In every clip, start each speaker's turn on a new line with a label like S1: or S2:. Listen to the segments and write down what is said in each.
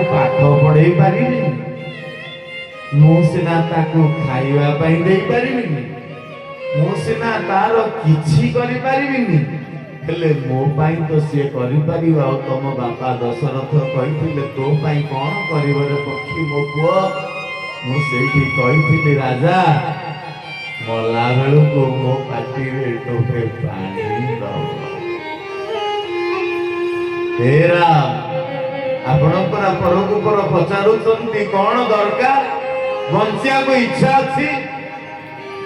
S1: पाठ पढ़े पारि मुसिना ताकू खाइबा पई दे पारिबिनी मुसिना तार किछि करि पारिबिनी हेले मो पाई तो से करि पारिबा और तम बापा दशरथ कहिथिले तो पाई कोन करिबो रे पक्षी मो पुओ मु सेठी कहिथिले राजा मला बेलू को मो पाटी रे टोपे पानी दो तेरा आपणकर परकु पर पचारुचंती कौन दरकार बंचिया को इच्छा अच्छी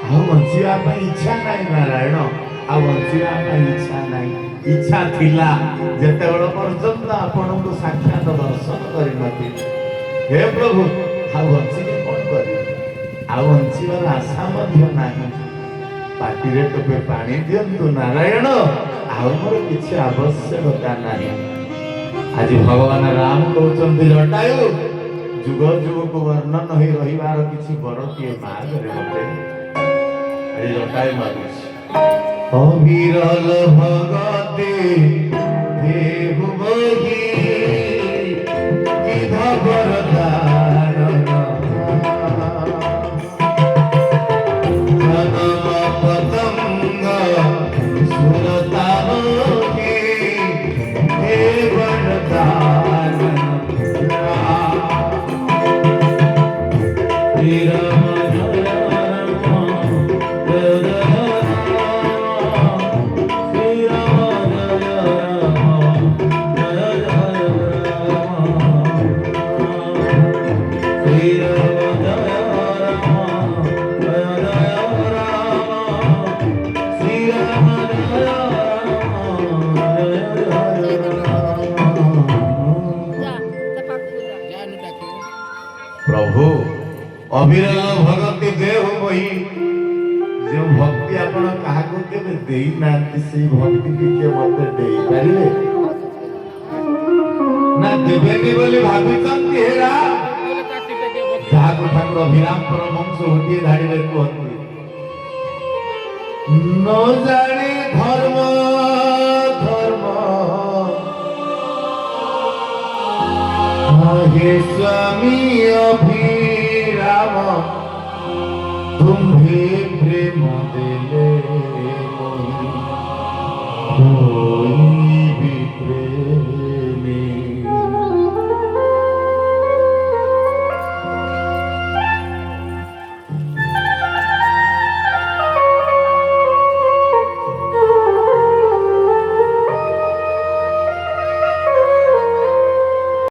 S1: आ बंचिया पई इच्छा नहीं नारायण आ बंचिया पई इच्छा नहीं इच्छा थिला जेते बड़ पर्यंत आपन को साक्षात दर्शन करि नथि हे प्रभु आ बंची के कोन करी आ बंचिवर आशा मध्य नाही पाटी रे टोपे पानी दियंतु नारायण आ मोर किछि आवश्यकता नाही आज भगवान राम कहते जटायु जुग जुग को वर्णन हो रहीबार किसी बर किए मागे मते आज जटायु मागुछि अविरल भगते देहु बही विधा वरदान जनम पतंग सुरता प्रभु अविरल भगति देव बही जो भक्ति आपण काहाको केबे देई नांती से भक्ति के मते देई पारिले ना देबेनी बोली भाबिचंती हेरा जाको ठाकुर अभिराम परमहंस होती धाड़ी रे कहती न जाने धर्म धर्म हे स्वामी अभिराम तुम्हें प्रेम देले